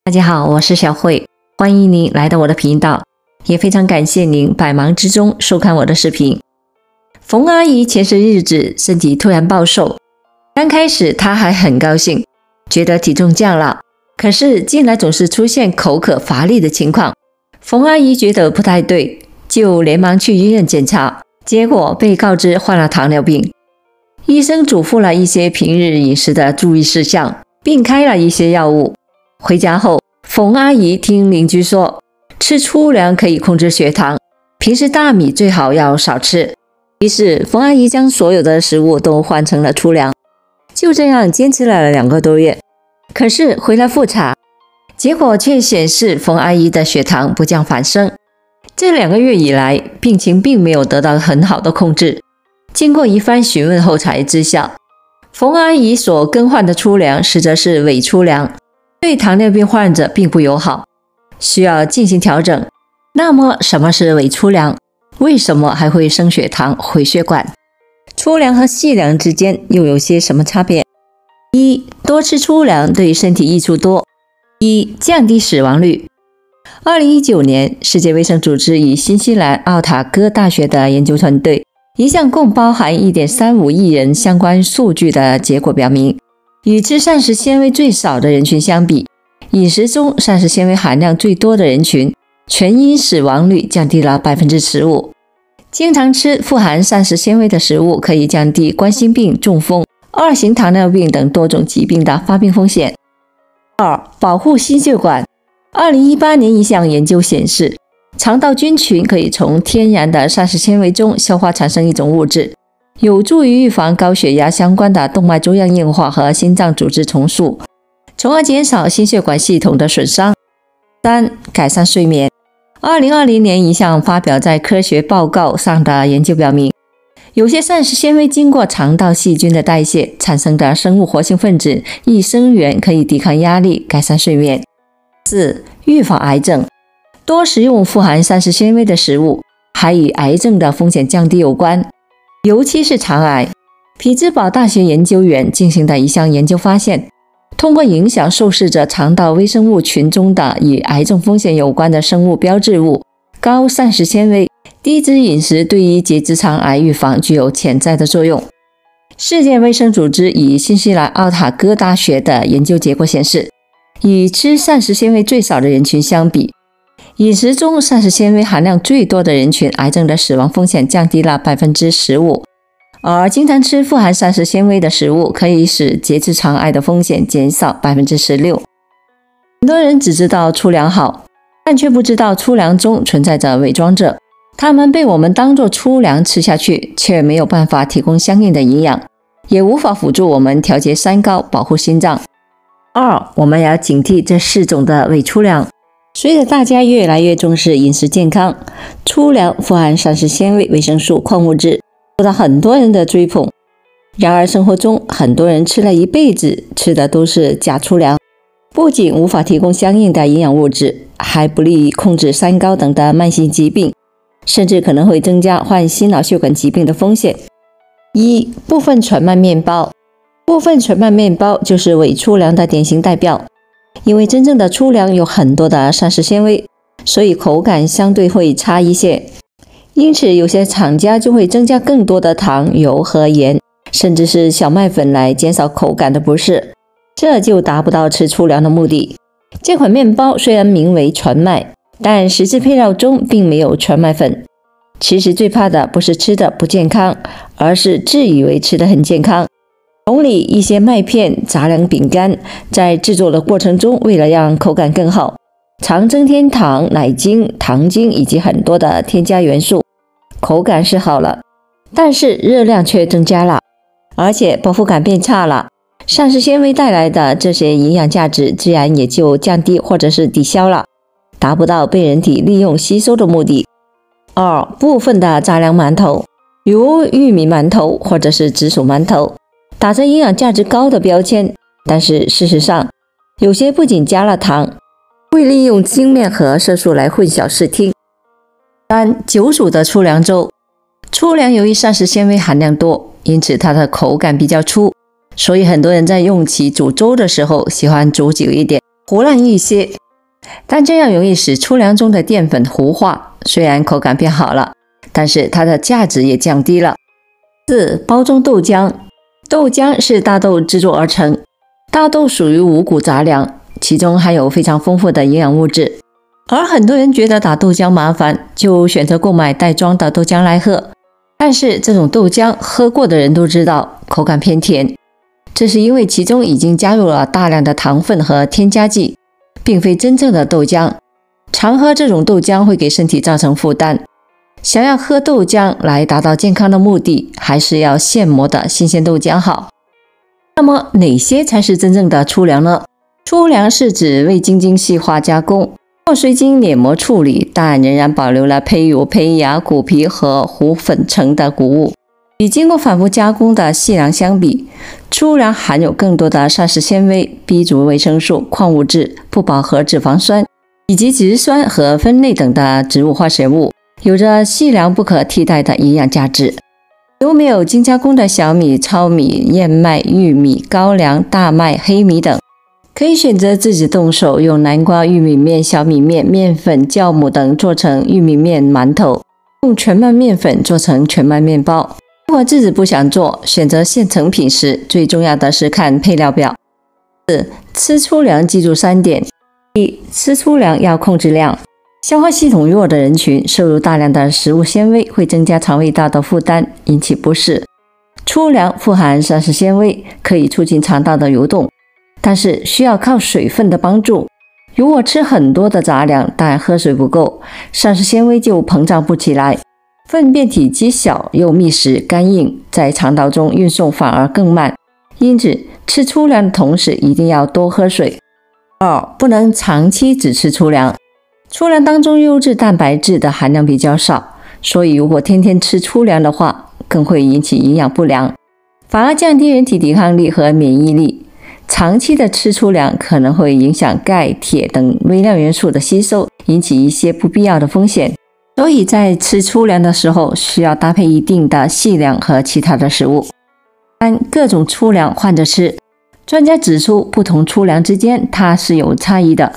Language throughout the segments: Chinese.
大家好，我是小慧，欢迎您来到我的频道，也非常感谢您百忙之中收看我的视频。冯阿姨前些日子身体突然暴瘦，刚开始她还很高兴，觉得体重降了，可是近来总是出现口渴乏力的情况。冯阿姨觉得不太对，就连忙去医院检查，结果被告知患了糖尿病。医生嘱咐了一些平日饮食的注意事项，并开了一些药物。回家后，冯阿姨听邻居说，吃粗粮可以控制血糖，平时大米最好要少吃。于是冯阿姨将所有的食物都换成了粗粮，就这样坚持了2个多月。可是回来复查，结果却显示冯阿姨的血糖不降反升。这2个月以来，病情并没有得到很好的控制。经过一番询问后才知晓，冯阿姨所更换的粗粮实则是伪粗粮，对糖尿病患者并不友好，需要进行调整。那么什么是伪粗粮？为什么还会升血糖、毁血管？粗粮和细粮之间又有些什么差别？一、多吃粗粮对身体益处多。一、降低死亡率。2019年，世界卫生组织与新西兰奥塔哥大学的研究团队一项共包含 1.35 亿人相关数据的结果表明，与吃膳食纤维最少的人群相比，饮食中膳食纤维含量最多的人群，全因死亡率降低了 15%。 经常吃富含膳食纤维的食物可以降低冠心病、中风、2型糖尿病等多种疾病的发病风险。2、保护心血管。2018年一项研究显示，肠道菌群可以从天然的膳食纤维中消化产生一种物质，有助于预防高血压相关的动脉粥样硬化和心脏组织重塑，从而减少心血管系统的损伤。3、改善睡眠。2020年一项发表在科学报告上的研究表明，有些膳食纤维经过肠道细菌的代谢产生的生物活性分子益生元可以抵抗压力，改善睡眠。4、预防癌症。多食用富含膳食纤维的食物还与癌症的风险降低有关，尤其是肠癌。匹兹堡大学研究员进行的一项研究发现，通过影响受试者肠道微生物群中的与癌症风险有关的生物标志物，高膳食纤维、低脂饮食对于结直肠癌预防具有潜在的作用。世界卫生组织与新西兰奥塔哥大学的研究结果显示，与吃膳食纤维最少的人群相比，饮食中膳食纤维含量最多的人群，癌症的死亡风险降低了 15%， 而经常吃富含膳食纤维的食物可以使结直肠癌的风险减少 16%。 很多人只知道粗粮好，但却不知道粗粮中存在着伪装者，它们被我们当作粗粮吃下去，却没有办法提供相应的营养，也无法辅助我们调节三高，保护心脏。2、我们要警惕这4种的伪粗粮。随着大家越来越重视饮食健康，粗粮富含膳食纤维、维生素、矿物质，受到很多人的追捧。然而生活中很多人吃了一辈子，吃的都是假粗粮，不仅无法提供相应的营养物质，还不利于控制三高等的慢性疾病，甚至可能会增加患心脑血管疾病的风险。1、部分全麦面包。部分全麦面包就是伪粗粮的典型代表。因为真正的粗粮有很多的膳食纤维，所以口感相对会差一些，因此有些厂家就会增加更多的糖、油和盐，甚至是小麦粉来减少口感的不适，这就达不到吃粗粮的目的。这款面包虽然名为全麦，但实质配料中并没有全麦粉。其实最怕的不是吃的不健康，而是自以为吃的很健康。同理，一些麦片、杂粮饼干在制作的过程中，为了让口感更好，常增添糖、奶精、糖精以及很多的添加元素，口感是好了，但是热量却增加了，而且饱腹感变差了，膳食纤维带来的这些营养价值自然也就降低或者是抵消了，达不到被人体利用吸收的目的。2、部分的杂粮馒头，如玉米馒头或者是紫薯馒头，打着营养价值高的标签，但是事实上，有些不仅加了糖，会利用精面和色素来混淆视听。3、久煮的粗粮粥。粗粮由于膳食纤维含量多，因此它的口感比较粗，所以很多人在用其煮粥的时候喜欢煮久一点，糊烂一些，但这样容易使粗粮中的淀粉糊化，虽然口感变好了，但是它的价值也降低了。4. 包装豆浆。豆浆是大豆制作而成，大豆属于五谷杂粮，其中含有非常丰富的营养物质，而很多人觉得打豆浆麻烦，就选择购买袋装的豆浆来喝。但是这种豆浆喝过的人都知道口感偏甜，这是因为其中已经加入了大量的糖分和添加剂，并非真正的豆浆。常喝这种豆浆会给身体造成负担，想要喝豆浆来达到健康的目的，还是要现磨的新鲜豆浆好。那么哪些才是真正的粗粮呢？粗粮是指未经精细化加工，或虽经碾磨处理，但仍然保留了胚乳、胚芽、谷皮和糊粉成的谷物。与经过反复加工的细粮相比，粗粮含有更多的膳食纤维、B 族维生素、矿物质、不饱和脂肪酸以及植酸和酚类等的植物化学物，有着细粮不可替代的营养价值。如没有精加工的小米、糙米、燕麦、玉米、高粱、大麦、黑米等，可以选择自己动手用南瓜、玉米面、小米面、面粉、酵母等做成玉米面馒头，用全麦面粉做成全麦面包。如果自己不想做，选择现成品时，最重要的是看配料表。4. 吃粗粮记住3点。1. 吃粗粮要控制量。消化系统弱的人群摄入大量的食物纤维会增加肠胃道的负担，引起不适。粗粮富含膳食纤维，可以促进肠道的蠕动，但是需要靠水分的帮助。如果吃很多的杂粮，但喝水不够，膳食纤维就膨胀不起来，粪便体积小又密实干硬，在肠道中运送反而更慢。因此吃粗粮的同时一定要多喝水。2. 不能长期只吃粗粮。粗粮当中优质蛋白质的含量比较少，所以如果天天吃粗粮的话，更会引起营养不良，反而降低人体抵抗力和免疫力。长期的吃粗粮可能会影响钙、铁等微量元素的吸收，引起一些不必要的风险。所以在吃粗粮的时候，需要搭配一定的细粮和其他的食物。3. 各种粗粮换着吃。专家指出，不同粗粮之间它是有差异的。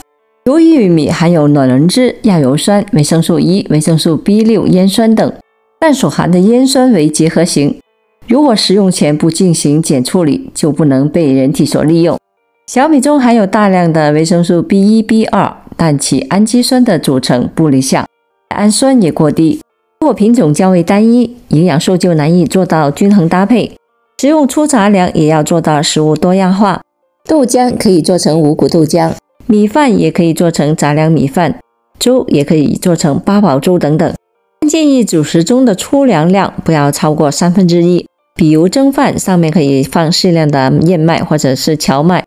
如玉米含有卵磷脂、亚油酸、维生素 E、维生素 B6、烟酸等，但所含的烟酸为结合型，如果食用前不进行碱处理，就不能被人体所利用。小米中含有大量的维生素 B1、B2， 但其氨基酸的组成不理想，氨酸也过低。如果品种较为单一，营养素就难以做到均衡搭配。食用粗杂粮也要做到食物多样化，豆浆可以做成五谷豆浆，米饭也可以做成杂粮米饭，粥也可以做成八宝粥等等。建议主食中的粗粮量不要超过1/3，比如蒸饭上面可以放适量的燕麦或者是荞麦，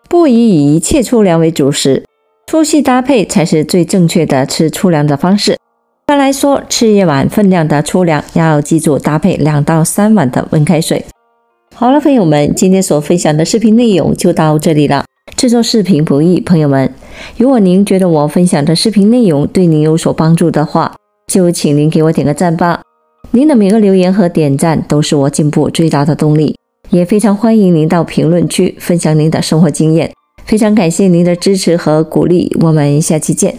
不宜以一切粗粮为主食，粗细搭配才是最正确的吃粗粮的方式。一般来说，吃1碗分量的粗粮，要记住搭配2到3碗的温开水。好了，朋友们，今天所分享的视频内容就到这里了。制作视频不易，朋友们，如果您觉得我分享的视频内容对您有所帮助的话，就请您给我点个赞吧。您的每个留言和点赞都是我进步最大的动力，也非常欢迎您到评论区分享您的生活经验。非常感谢您的支持和鼓励，我们下期见。